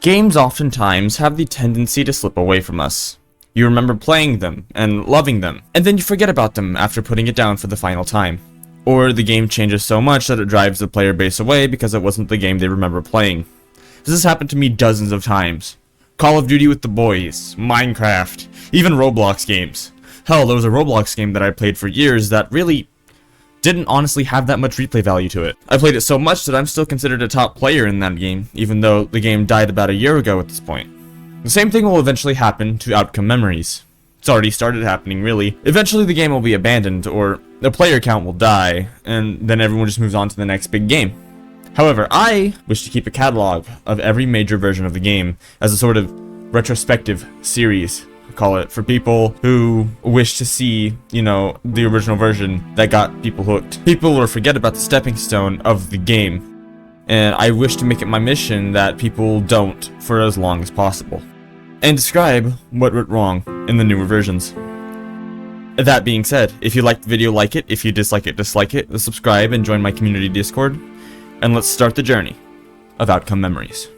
Games oftentimes have the tendency to slip away from us. You remember playing them and loving them, and then you forget about them after putting it down for the final time. Or the game changes so much that it drives the player base away because it wasn't the game they remember playing. This has happened to me dozens of times. Call of Duty with the boys, Minecraft, even Roblox games. Hell, there was a Roblox game that I played for years that really didn't honestly have that much replay value to it. I played it so much that I'm still considered a top player in that game, even though the game died about a year ago at this point. The same thing will eventually happen to Outcome Memories. It's already started happening, really. Eventually the game will be abandoned, or the player count will die, and then everyone just moves on to the next big game. However, I wish to keep a catalog of every major version of the game as a sort of retrospective series, I call it, for people who wish to see, the original version that got people hooked. People will forget about the stepping stone of the game, and I wish to make it my mission that people don't for as long as possible, and describe what went wrong in the newer versions. That being said, if you liked the video, like it. If you dislike it, dislike it. Subscribe and join my community Discord. And let's start the journey of Outcome Memories.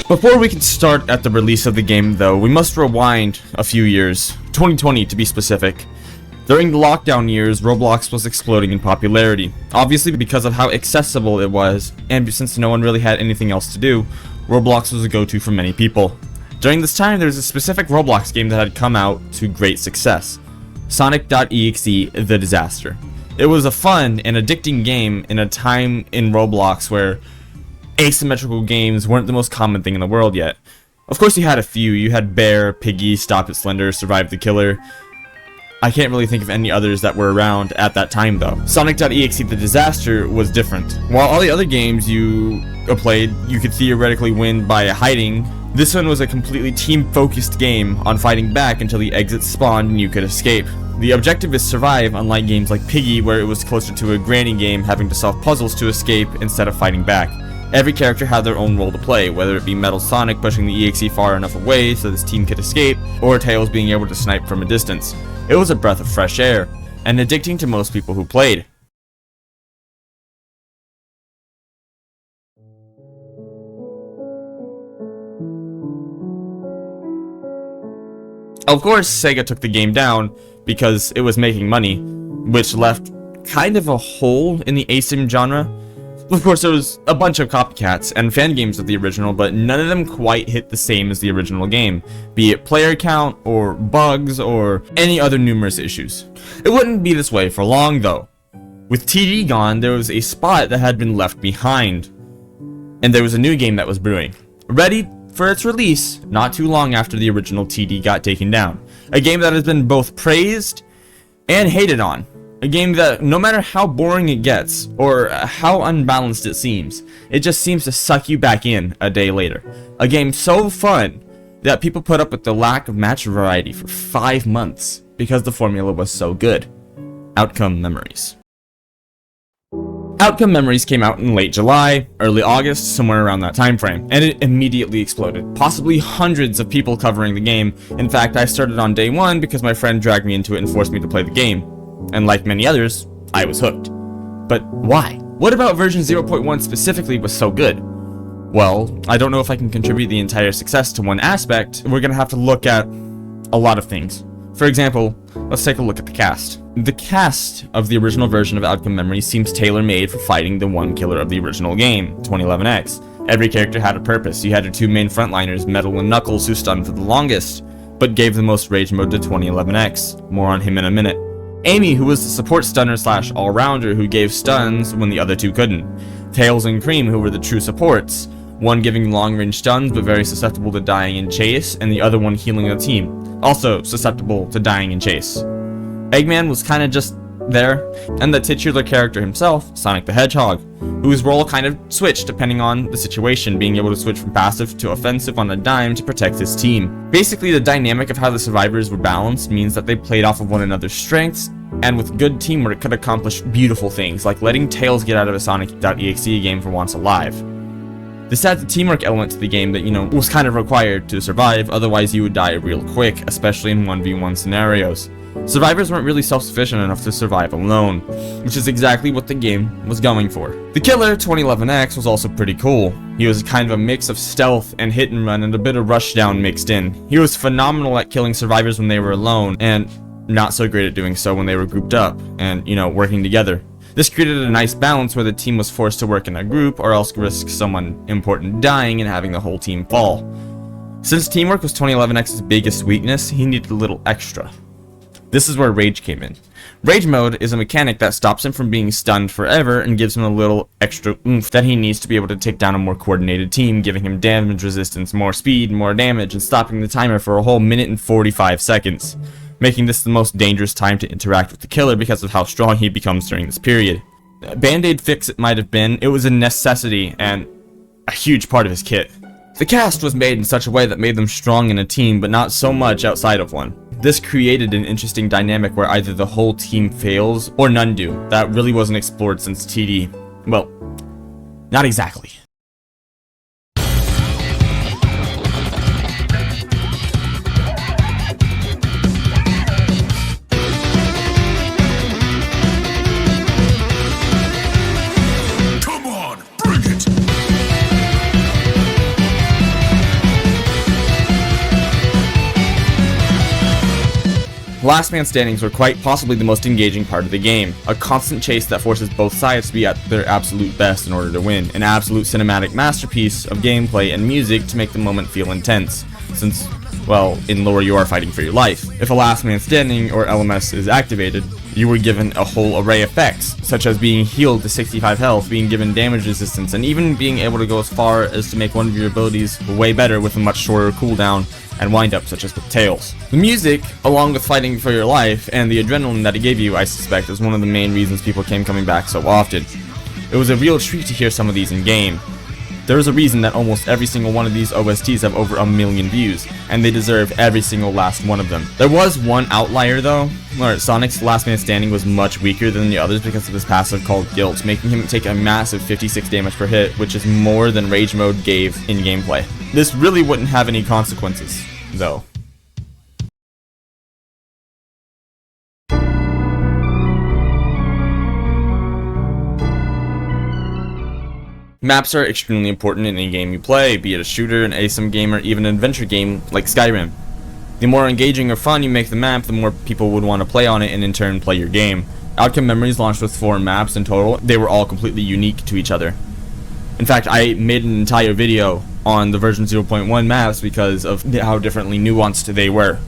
Before we can start at the release of the game, though, we must rewind a few years, 2020 to be specific. During the lockdown years, Roblox was exploding in popularity, obviously because of how accessible it was, and since no one really had anything else to do, Roblox was a go-to for many people. During this time, there was a specific Roblox game that had come out to great success, Sonic.exe The Disaster. It was a fun and addicting game in a time in Roblox where asymmetrical games weren't the most common thing in the world yet. Of course you had a few. You had Bear, Piggy, Stop It Slender, Survive the Killer. I can't really think of any others that were around at that time though. Sonic.exe The Disaster was different. While all the other games you played, you could theoretically win by hiding, this one was a completely team-focused game on fighting back until the exits spawned and you could escape. The objective is survive, unlike games like Piggy where it was closer to a granny game having to solve puzzles to escape instead of fighting back. Every character had their own role to play, whether it be Metal Sonic pushing the EXE far enough away so his team could escape, or Tails being able to snipe from a distance. It was a breath of fresh air, and addicting to most people who played. Of course, Sega took the game down because it was making money, which left kind of a hole in the asym genre. Of course, there was a bunch of copycats and fan games of the original, but none of them quite hit the same as the original game, be it player count, or bugs, or any other numerous issues. It wouldn't be this way for long, though. With TD gone, there was a spot that had been left behind, and there was a new game that was brewing, ready for its release not too long after the original TD got taken down. A game that has been both praised and hated on. A game that, no matter how boring it gets, or how unbalanced it seems, it just seems to suck you back in a day later. A game so fun that people put up with the lack of match variety for 5 months because the formula was so good. Outcome Memories. Outcome Memories came out in late July, early August, somewhere around that time frame, and it immediately exploded. Possibly hundreds of people covering the game. In fact, I started on day 1 because my friend dragged me into it and forced me to play the game. And like many others, I was hooked. But why? What about version 0.1 specifically was so good? Well, I don't know if I can contribute the entire success to one aspect. We're gonna have to look at a lot of things. For example, let's take a look at the cast. The cast of the original version of Outcome Memories seems tailor-made for fighting the one killer of the original game, 2011X. Every character had a purpose. You had your two main frontliners, Metal and Knuckles, who stunned for the longest, but gave the most rage mode to 2011X. More on him in a minute. Amy, who was the support stunner / all-rounder who gave stuns when the other two couldn't. Tails and Cream, who were the true supports, one giving long-range stuns but very susceptible to dying in chase, and the other one healing the team, also susceptible to dying in chase. Eggman was kinda just there, and the titular character himself, Sonic the Hedgehog, whose role kind of switched depending on the situation, being able to switch from passive to offensive on a dime to protect his team. Basically, the dynamic of how the survivors were balanced means that they played off of one another's strengths, and with good teamwork could accomplish beautiful things, like letting Tails get out of a Sonic.exe game for once alive. This adds a teamwork element to the game that, was kind of required to survive, otherwise you would die real quick, especially in 1v1 scenarios. Survivors weren't really self-sufficient enough to survive alone, which is exactly what the game was going for. The killer, 2011X, was also pretty cool. He was kind of a mix of stealth and hit and run and a bit of rushdown mixed in. He was phenomenal at killing survivors when they were alone, and not so great at doing so when they were grouped up and, working together. This created a nice balance where the team was forced to work in a group or else risk someone important dying and having the whole team fall. Since teamwork was 2011X's biggest weakness, he needed a little extra. This is where Rage came in. Rage mode is a mechanic that stops him from being stunned forever and gives him a little extra oomph that he needs to be able to take down a more coordinated team, giving him damage resistance, more speed, more damage, and stopping the timer for a whole minute and 45 seconds. Making this the most dangerous time to interact with the killer because of how strong he becomes during this period. Band-Aid fix it might have been, it was a necessity and a huge part of his kit. The cast was made in such a way that made them strong in a team, but not so much outside of one. This created an interesting dynamic where either the whole team fails or none do. That really wasn't explored since TD. Well, not exactly. Last Man Standings were quite possibly the most engaging part of the game, a constant chase that forces both sides to be at their absolute best in order to win, an absolute cinematic masterpiece of gameplay and music to make the moment feel intense, since, well, in lore you are fighting for your life. If a Last Man Standing or LMS is activated, you were given a whole array of effects, such as being healed to 65 health, being given damage resistance, and even being able to go as far as to make one of your abilities way better with a much shorter cooldown and wind-up, such as with Tails. The music, along with fighting for your life, and the adrenaline that it gave you, I suspect, is one of the main reasons people coming back so often. It was a real treat to hear some of these in-game. There is a reason that almost every single one of these OSTs have over 1 million views, and they deserve every single last one of them. There was one outlier though, where Sonic's Last Man Standing was much weaker than the others because of his passive called Guilt, making him take a massive 56 damage per hit, which is more than Rage Mode gave in gameplay. This really wouldn't have any consequences, though. Maps are extremely important in any game you play, be it a shooter, an ASIM game, or even an adventure game like Skyrim. The more engaging or fun you make the map, the more people would want to play on it and in turn play your game. Outcome Memories launched with 4 maps in total. They were all completely unique to each other. In fact, I made an entire video on the version 0.1 maps because of how differently nuanced they were.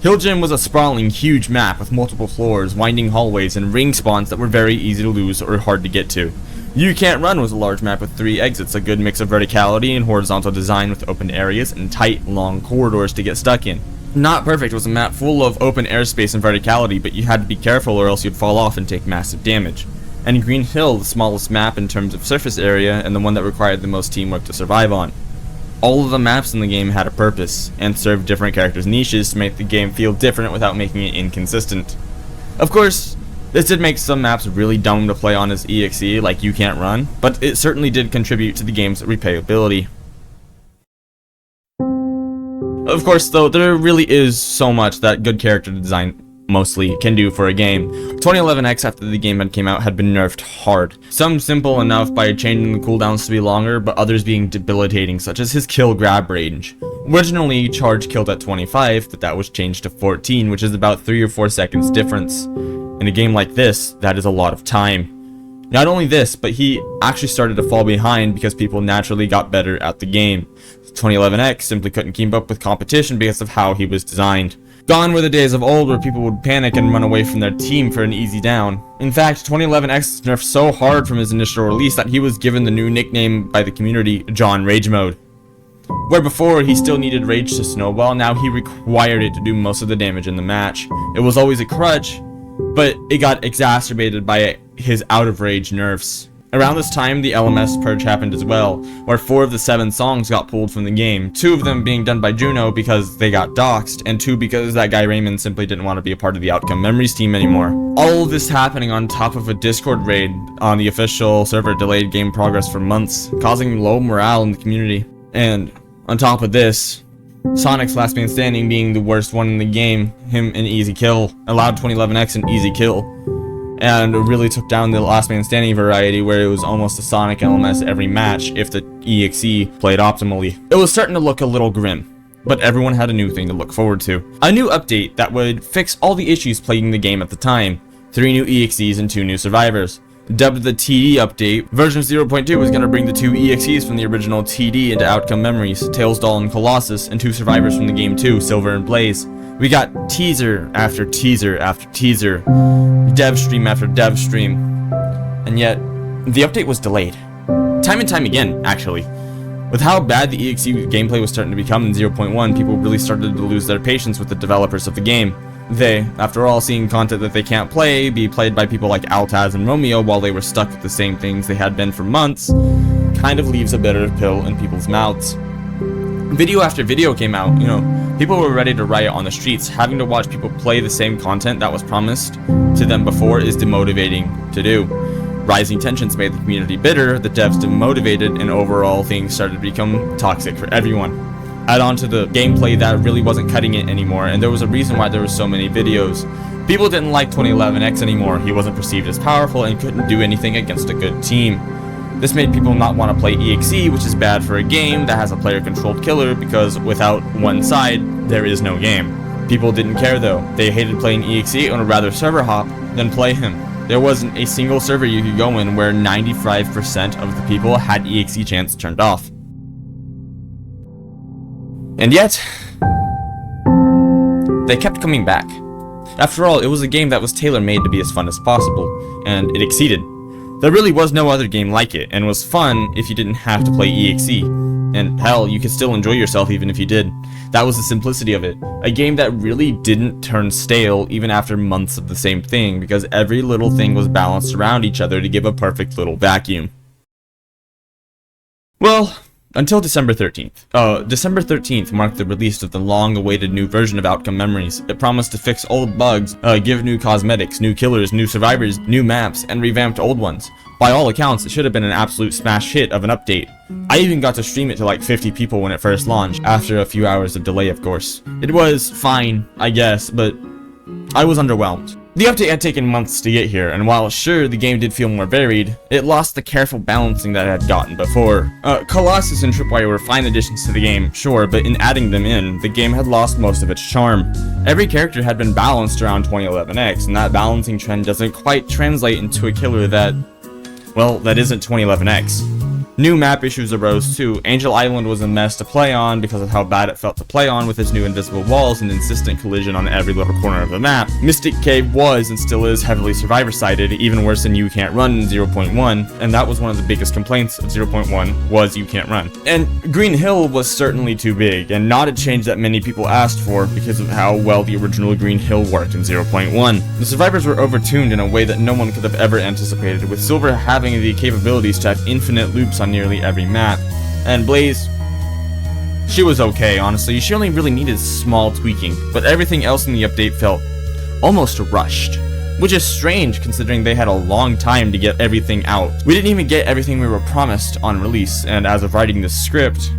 Hill Gym was a sprawling, huge map with multiple floors, winding hallways, and ring spawns that were very easy to lose or hard to get to. You Can't Run was a large map with 3 exits, a good mix of verticality and horizontal design with open areas and tight, long corridors to get stuck in. Not Perfect was a map full of open airspace and verticality, but you had to be careful or else you'd fall off and take massive damage. And Green Hill, the smallest map in terms of surface area and the one that required the most teamwork to survive on. All of the maps in the game had a purpose, and served different characters' niches to make the game feel different without making it inconsistent. Of course, this did make some maps really dumb to play on as EXE, like You Can't Run, but it certainly did contribute to the game's replayability. Of course, though, there really is so much that good character design mostly can do for a game. 2011X, after the game had came out, had been nerfed hard. Some simple enough by changing the cooldowns to be longer, but others being debilitating, such as his kill grab range. Originally, Charge killed at 25, but that was changed to 14, which is about 3 or 4 seconds difference. In a game like this, that is a lot of time. Not only this, but he actually started to fall behind because people naturally got better at the game. 2011X simply couldn't keep up with competition because of how he was designed. Gone were the days of old where people would panic and run away from their team for an easy down. In fact, 2011X was nerfed so hard from his initial release that he was given the new nickname by the community, John Rage Mode. Where before he still needed Rage to snowball, now he required it to do most of the damage in the match. It was always a crutch, but it got exacerbated by his out of rage nerfs. Around this time, the LMS purge happened as well, where 4 of the 7 songs got pulled from the game, 2 of them being done by Juno because they got doxed, and 2 because that guy Raymond simply didn't want to be a part of the Outcome Memories team anymore. All of this happening on top of a Discord raid on the official server delayed game progress for months, causing low morale in the community. And on top of this, Sonic's last man standing being the worst one in the game, him an easy kill, allowed 2011X an easy kill, and really took down the last man standing variety where it was almost a Sonic LMS every match if the EXE played optimally. It was starting to look a little grim, but everyone had a new thing to look forward to. A new update that would fix all the issues plaguing the game at the time. 3 new EXEs and 2 new survivors. Dubbed the TD update, version 0.2 was going to bring the 2 EXEs from the original TD into Outcome Memories, Tails Doll and Colossus, and 2 survivors from the game too, Silver and Blaze. We got teaser after teaser after teaser, dev stream after dev stream, and yet the update was delayed. Time and time again, actually. With how bad the EXE gameplay was starting to become in 0.1, people really started to lose their patience with the developers of the game. They, after all, seeing content that they can't play be played by people like Altaz and Romeo while they were stuck with the same things they had been for months, kind of leaves a bitter pill in people's mouths. Video after video came out, people were ready to riot on the streets. Having to watch people play the same content that was promised to them before is demotivating to do. Rising tensions made the community bitter, the devs demotivated, and overall things started to become toxic for everyone. Add on to the gameplay that really wasn't cutting it anymore, and there was a reason why there were so many videos. People didn't like 2011X anymore, he wasn't perceived as powerful and couldn't do anything against a good team. This made people not want to play EXE, which is bad for a game that has a player-controlled killer, because without one side, there is no game. People didn't care though, they hated playing EXE and would rather server hop than play him. There wasn't a single server you could go in where 95% of the people had EXE chance turned off. And yet, they kept coming back. After all, it was a game that was tailor-made to be as fun as possible, and it exceeded. There really was no other game like it, and was fun if you didn't have to play EXE. And hell, you could still enjoy yourself even if you did. That was the simplicity of it. A game that really didn't turn stale even after months of the same thing, because every little thing was balanced around each other to give a perfect little vacuum. Well, until December 13th. December 13th marked the release of the long-awaited new version of Outcome Memories. It promised to fix old bugs, give new cosmetics, new killers, new survivors, new maps, and revamped old ones. By all accounts, it should have been an absolute smash hit of an update. I even got to stream it to like 50 people when it first launched, after a few hours of delay of course. It was fine, I guess, but I was underwhelmed. The update had taken months to get here, and while sure the game did feel more varied, it lost the careful balancing that it had gotten before. Colossus and Tripwire were fine additions to the game, sure, but in adding them in, the game had lost most of its charm. Every character had been balanced around 2011X, and that balancing trend doesn't quite translate into a killer that, well, that isn't 2011X. New map issues arose too. Angel Island was a mess to play on because of how bad it felt to play on with its new invisible walls and insistent collision on every little corner of the map. Mystic Cave was and still is heavily survivor-sided, even worse than You Can't Run in 0.1, and that was one of the biggest complaints of 0.1 was You Can't Run. And Green Hill was certainly too big, and not a change that many people asked for because of how well the original Green Hill worked in 0.1. The survivors were overtuned in a way that no one could have ever anticipated, with Silver having the capabilities to have infinite loops on nearly every map, and Blaze, she was okay, honestly. She only really needed small tweaking, but everything else in the update felt almost rushed, which is strange considering they had a long time to get everything out. We didn't even get everything we were promised on release, and as of writing this script,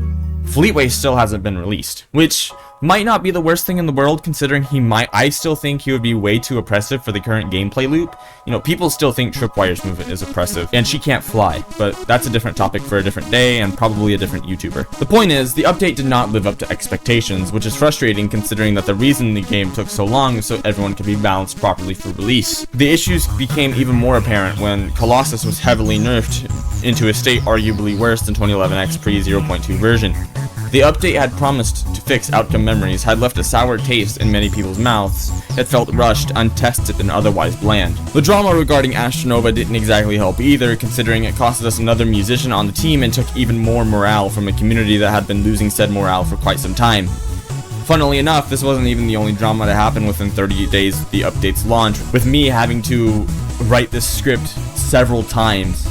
Fleetway still hasn't been released, which might not be the worst thing in the world considering I still think he would be way too oppressive for the current gameplay loop. People still think Tripwire's movement is oppressive, and she can't fly, but that's a different topic for a different day and probably a different YouTuber. The point is, the update did not live up to expectations, which is frustrating considering that the reason the game took so long is so everyone could be balanced properly for release. The issues became even more apparent when Colossus was heavily nerfed into a state arguably worse than 2011X pre-0.2 version. The update had promised to fix Outcome Memories, had left a sour taste in many people's mouths. It felt rushed, untested, and otherwise bland. The drama regarding Astronova didn't exactly help either, considering it costed us another musician on the team and took even more morale from a community that had been losing said morale for quite some time. Funnily enough, this wasn't even the only drama to happen within 30 days of the update's launch, with me having to write this script several times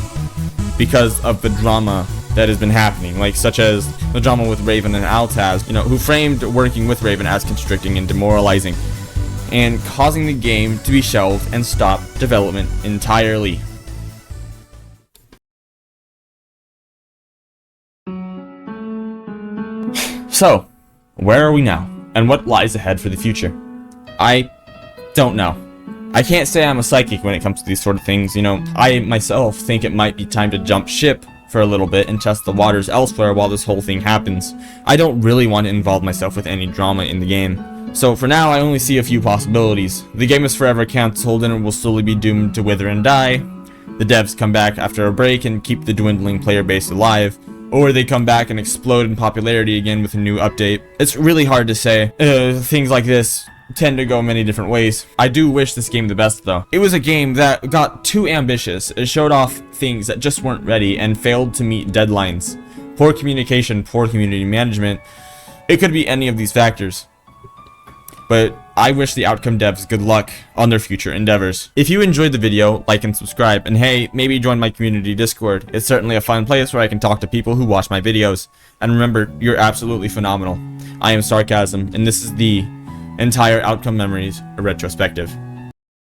because of the drama that has been happening, such as the drama with Raven and Altaz, who framed working with Raven as constricting and demoralizing, and causing the game to be shelved and stop development entirely. So, Where are we now, and what lies ahead for the future? I don't know. I can't say I'm a psychic when it comes to these sort of things, you know. I myself think it might be time to jump ship for a little bit and test the waters elsewhere while this whole thing happens. I don't really want to involve myself with any drama in the game. So for now, I only see a few possibilities. The game is forever cancelled and it will slowly be doomed to wither and die. The devs come back after a break and keep the dwindling player base alive. Or they come back and explode in popularity again with a new update. It's really hard to say. Things like this tend to go many different ways. I do wish this game the best though. It was a game that got too ambitious. It showed off things that just weren't ready and failed to meet deadlines. Poor communication, poor community management. It could be any of these factors. But I wish the Outcome devs good luck on their future endeavors. If you enjoyed the video, like and subscribe, and hey, maybe join my community Discord. It's certainly a fun place where I can talk to people who watch my videos. And remember, you're absolutely phenomenal. I am Sarcasm, and this is the entire Outcome Memories retrospective.